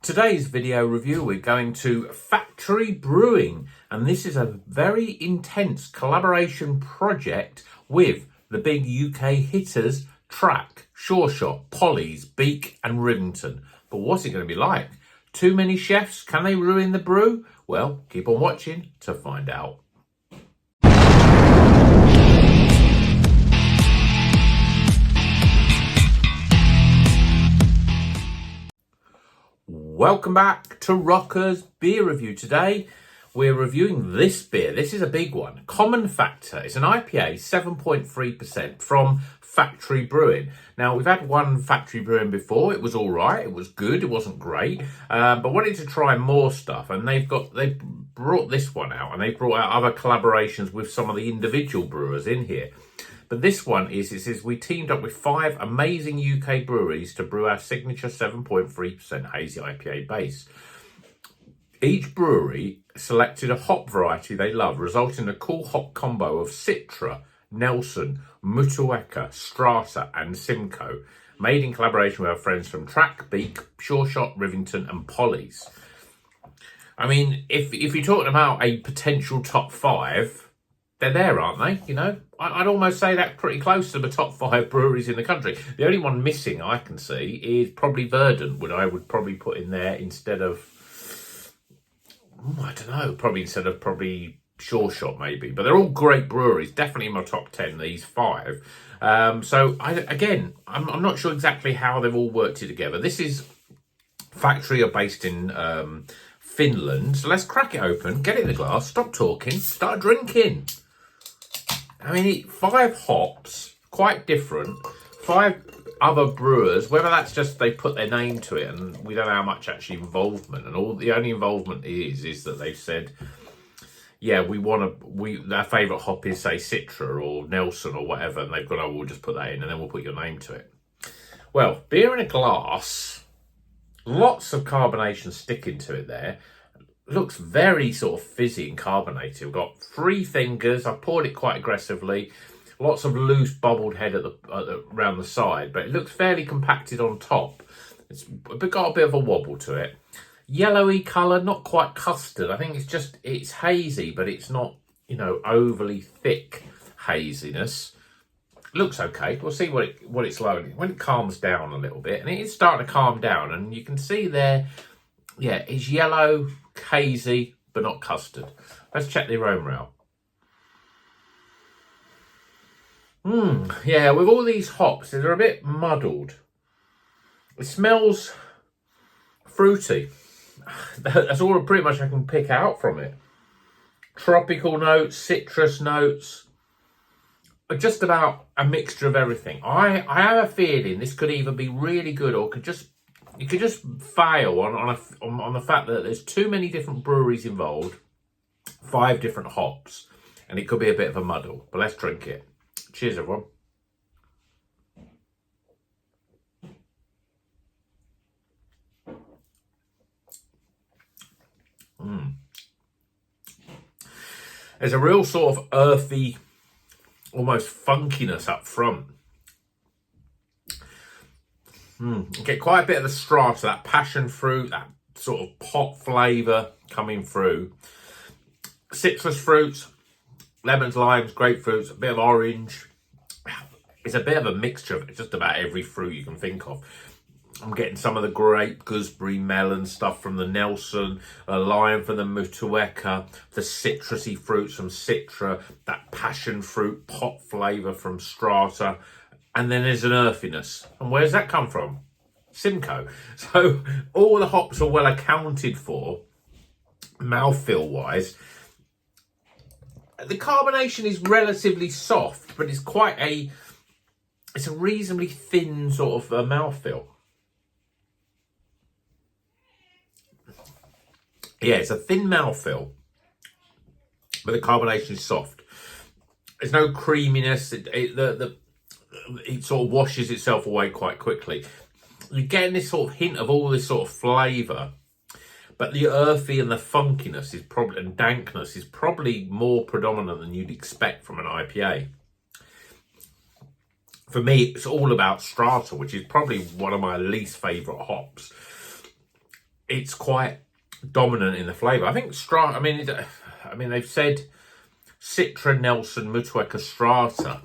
Today's video review, we're going to Factory Brewing, and this is a very intense collaboration project with the big UK hitters Track, Sureshot, Pollys, Beak and Rivington. But what's it going to be like? Too many chefs? Can they ruin the brew? Well, keep on watching to find out. Welcome back to Rocker's Beer Review. Today we're reviewing this beer. This is a big one. Common Factor. It's an IPA, 7.3% from Factory Brewing. Now, we've had one Factory Brewing before. It was all right. It was good. It wasn't great. But wanted to try more stuff. And they brought this one out. And they brought out other collaborations with some of the individual brewers in here. But this one it says we teamed up with 5 amazing UK breweries to brew our signature 7.3% hazy IPA base. Each brewery selected a hop variety they love, resulting in a cool hop combo of Citra, Nelson, Motueka, Strata and Simcoe, made in collaboration with our friends from Track, Beak, Sureshot, Rivington and Pollys. I mean, if you're talking about a potential top 5, they're there, aren't they? You know, I'd almost say that's pretty close to the top 5 breweries in the country. The only one missing I can see is probably Verdant, I would probably put in there instead of, I don't know, probably Sureshot maybe. But they're all great breweries, definitely in my top 10, these 5. So, I'm not sure exactly how they've all worked it together. This is Factory are based in Finland. So let's crack it open, get it in the glass, stop talking, start drinking. I mean, 5 hops, quite different. 5 other brewers, whether that's just they put their name to it and we don't know how much actually involvement. And the only involvement is that they've said, yeah, our favourite hop is, say, Citra or Nelson or whatever. And they've gone, oh, we'll just put that in and then we'll put your name to it. Well, beer in a glass, lots of carbonation sticking to it there. Looks very sort of fizzy and carbonated. We've got 3 fingers. I've poured it quite aggressively. Lots of loose bubbled head around the side, but it looks fairly compacted on top. It's got a bit of a wobble to it. Yellowy colour, not quite custard. I think it's hazy, but it's not, overly thick haziness. Looks okay. We'll see what it's like when it calms down a little bit, and it is starting to calm down, and you can see there, yeah, it's yellow, hazy, but not custard. Let's check the aroma out. Yeah, with all these hops, they're a bit muddled. It smells fruity. That's all pretty much I can pick out from it. Tropical notes, citrus notes, just about a mixture of everything. I have a feeling this could either be really good or you could just fail on the fact that there's too many different breweries involved, 5 different hops, and it could be a bit of a muddle. But let's drink it. Cheers, everyone. There's a real sort of earthy, almost funkiness up front. You get quite a bit of the strata, that passion fruit, that sort of pop flavour coming through. Citrus fruits, lemons, limes, grapefruits, a bit of orange. It's a bit of a mixture of just about every fruit you can think of. I'm getting some of the grape, gooseberry, melon stuff from the Nelson, a lime from the Motueka, the citrusy fruits from Citra, that passion fruit pop flavour from Strata. And then there's an earthiness. And where's that come from? Simcoe. So all the hops are well accounted for, mouthfeel-wise. The carbonation is relatively soft, but it's it's a reasonably thin sort of mouthfeel. Yeah, it's a thin mouthfeel, but the carbonation is soft. There's no creaminess. It sort of washes itself away quite quickly. You're getting this sort of hint of all this sort of flavour, but the earthy and the funkiness and dankness is probably more predominant than you'd expect from an IPA. For me, it's all about Strata, which is probably one of my least favourite hops. it's quite dominant in the flavour. I think Strata, I mean, they've said Citra, Nelson, Motueka, Strata.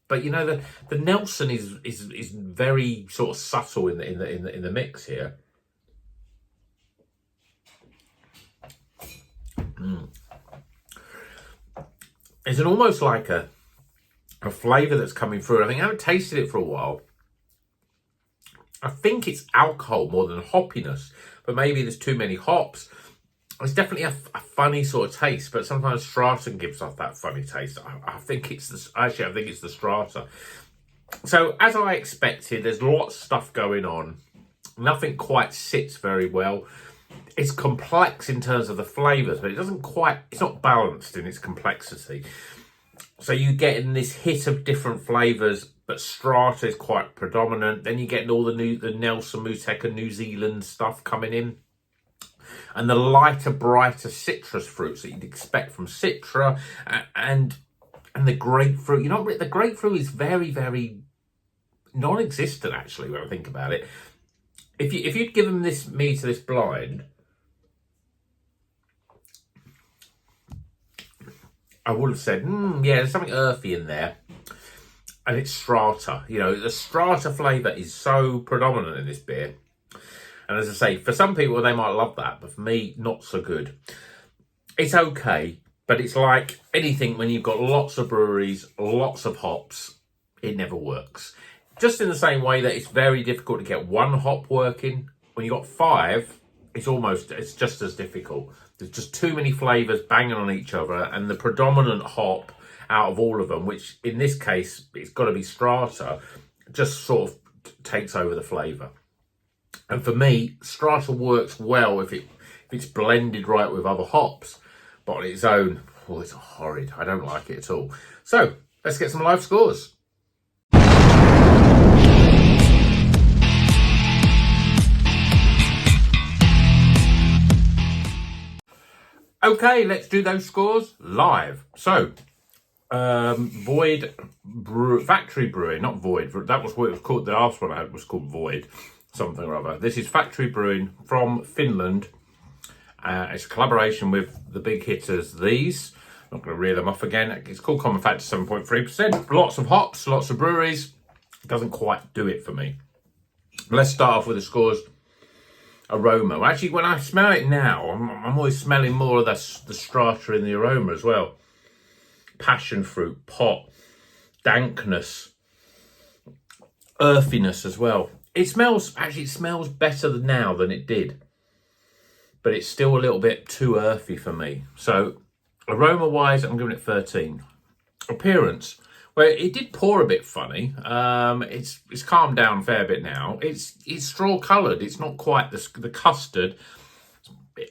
But you know, the Nelson is very sort of subtle in the mix here. It's almost like a flavour that's coming through. I think I haven't tasted it for a while. I think it's alcohol more than hoppiness, but maybe there's too many hops. It's definitely a funny sort of taste, but sometimes Strata gives off that funny taste. I think it's I think it's the Strata. So as I expected, there's lots of stuff going on. Nothing quite sits very well. It's complex in terms of the flavours, but it's not balanced in its complexity. So you get in this hit of different flavours, but Strata is quite predominant. Then you get all the Nelson, Motueka, New Zealand stuff coming in. And the lighter, brighter citrus fruits that you'd expect from Citra, and the grapefruit. The grapefruit is very, very non-existent, actually, when I think about it. If you'd given this blind, I would have said, yeah, there's something earthy in there. And it's Strata. The Strata flavour is so predominant in this beer. And as I say, for some people, they might love that. But for me, not so good. It's okay. But it's like anything when you've got lots of breweries, lots of hops, it never works. Just in the same way that it's very difficult to get one hop working. When you've got 5, it's just as difficult. There's just too many flavours banging on each other. And the predominant hop out of all of them, which in this case, it's got to be Strata, just sort of takes over the flavour. And for me, Strata works well if it's blended right with other hops. But on its own, it's horrid. I don't like it at all. So, let's get some live scores. Okay, let's do those scores live. So, Factory Brewing, not Void. That was what it was called. The last one I had was called Void, something or other. This is Factory Brewing from Finland. It's a collaboration with the big hitters. These, I'm not going to reel them off again. It's called Common Factor 7.3%. Lots of hops, lots of breweries. Doesn't quite do it for me. But let's start off with the scores. Aroma. Well, actually, when I smell it now, I'm always smelling more of the Strata in the aroma as well. Passion fruit, pot, dankness, earthiness as well. It smells better now than it did. But it's still a little bit too earthy for me. So, aroma-wise, I'm giving it 13. Appearance. Well, it did pour a bit funny. It's calmed down a fair bit now. It's straw-coloured. It's not quite the custard.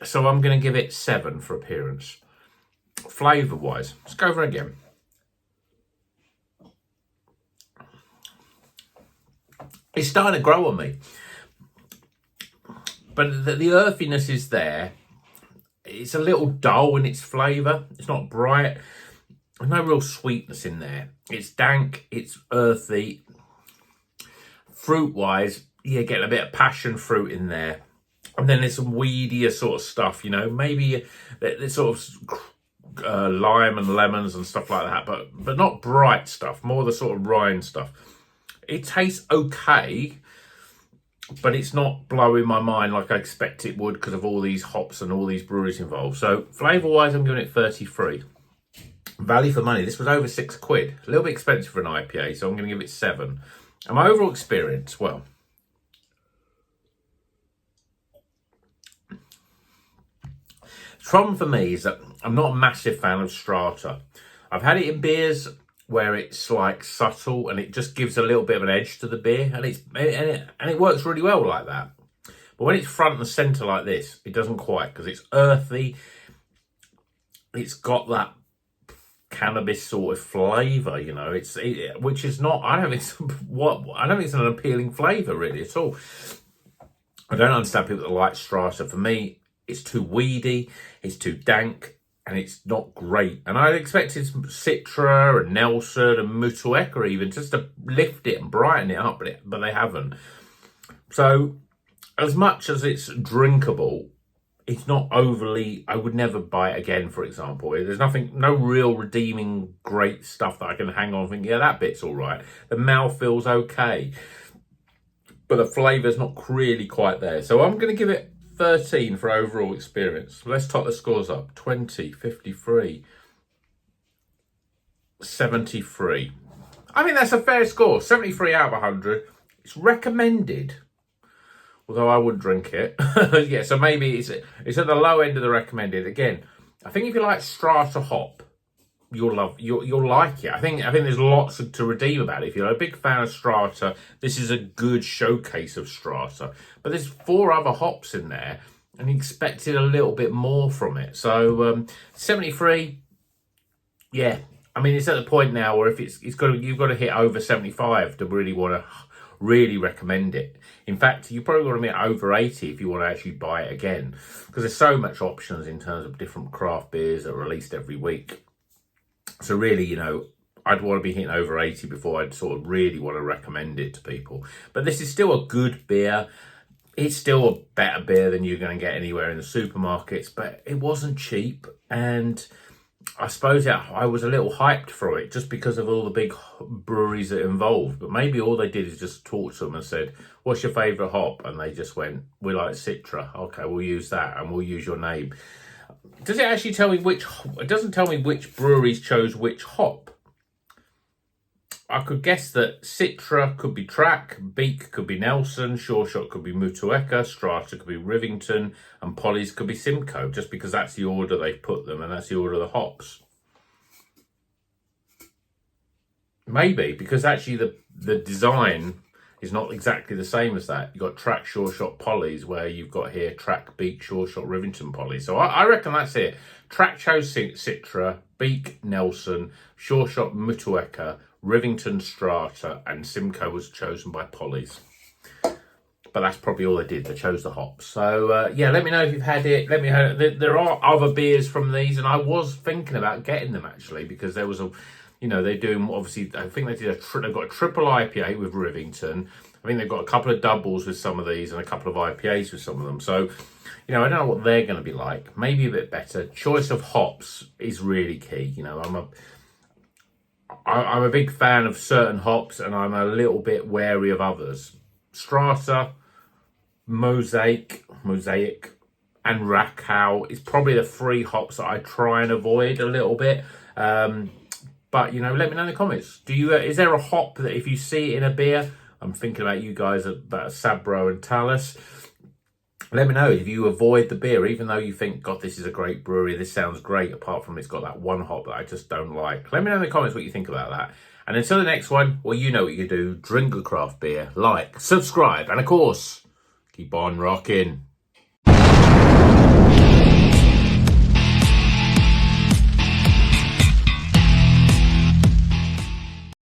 So I'm going to give it 7 for appearance. Flavour-wise, let's go over again. It's starting to grow on me. But the earthiness is there. It's a little dull in its flavour. It's not bright. There's no real sweetness in there. It's dank. It's earthy. Fruit-wise, you're getting a bit of passion fruit in there. And then there's some weedier sort of stuff, maybe there's sort of lime and lemons and stuff like that, but not bright stuff, more the sort of rind stuff. It tastes okay, but it's not blowing my mind like I expect it would because of all these hops and all these breweries involved. So flavour-wise, I'm giving it 33. Value for money, this was over £6. A little bit expensive for an IPA, so I'm going to give it 7. And my overall experience, well, the problem for me is that I'm not a massive fan of Strata. I've had it in beers where it's like subtle and it just gives a little bit of an edge to the beer, and it works really well like that. But when it's front and centre like this, it doesn't quite, because it's earthy. It's got that cannabis sort of flavour, which is not. I don't think it's an appealing flavour really at all. I don't understand people that like Strata. For me, it's too weedy, it's too dank, and it's not great. And I expected some Citra and Nelson and Motueka even just to lift it and brighten it up, but they haven't. So as much as it's drinkable, it's not overly, I would never buy it again, for example. There's no real redeeming great stuff that I can hang on and think, yeah, that bit's all right. The mouth feels okay, but the flavour's not really quite there. So I'm going to give it 13 for overall experience. Let's top the scores up. 20, 53, 73. I think that's a fair score. 73 out of 100. It's recommended, although I wouldn't drink it. Yeah, so maybe it's at the low end of the recommended. Again, I think if you like Strata hop, you'll like it. I think there's lots to redeem about it. If you're a big fan of Strata, this is a good showcase of Strata. But there's 4 other hops in there, and you expected a little bit more from it. So 73, yeah. I mean, it's at the point now where if you've got to hit over 75 to really want to really recommend it. In fact, you probably want to be over 80 if you want to actually buy it again, because there's so much options in terms of different craft beers that are released every week. So really, you know, I'd want to be hitting over 80 before I'd sort of really want to recommend it to people. But this is still a good beer. It's still a better beer than you're going to get anywhere in the supermarkets, but it wasn't cheap, and I suppose I was a little hyped for it just because of all the big breweries that involved. But maybe all they did is just talk to them and said, what's your favourite hop? And they just went, we like Citra. Okay, we'll use that, and we'll use your name. Does it actually tell me which? It doesn't tell me which breweries chose which hop. I could guess that Citra could be Track, Beak could be Nelson, Sureshot could be Motueka, Strata could be Rivington, and Pollys could be Simcoe, just because that's the order they've put them and that's the order of the hops. Maybe, because actually the design is not exactly the same as that. You've got Track, Sureshot, Pollys, where you've got here Track, Beak, Sureshot, Rivington, Pollys. So I reckon that's it. Track chose Citra, Beak, Nelson, Sureshot, Motueka, Rivington, Strata, and Simcoe was chosen by Pollys. But that's probably all they did. They chose the hops. So, yeah, let me know if you've had it. Let me know. There are other beers from these, and I was thinking about getting them, actually, because there was a, you know, they're doing, obviously, I think they did they've got a triple IPA with Rivington. I think they've got a couple of doubles with some of these and a couple of IPAs with some of them. So, you know, I don't know what they're going to be like. Maybe a bit better. Choice of hops is really key. You know, I'm a big fan of certain hops, and I'm a little bit wary of others. Strata, Mosaic, and Rakow is probably the 3 hops that I try and avoid a little bit. But, you know, let me know in the comments. Is there a hop that if you see it in a beer, I'm thinking about you guys, about Sabro and Talus. Let me know if you avoid the beer, even though you think, God, this is a great brewery, this sounds great, apart from it's got that one hop that I just don't like. Let me know in the comments what you think about that. And until the next one, well, you know what you do. Drink a craft beer, like, subscribe, and of course, keep on rocking.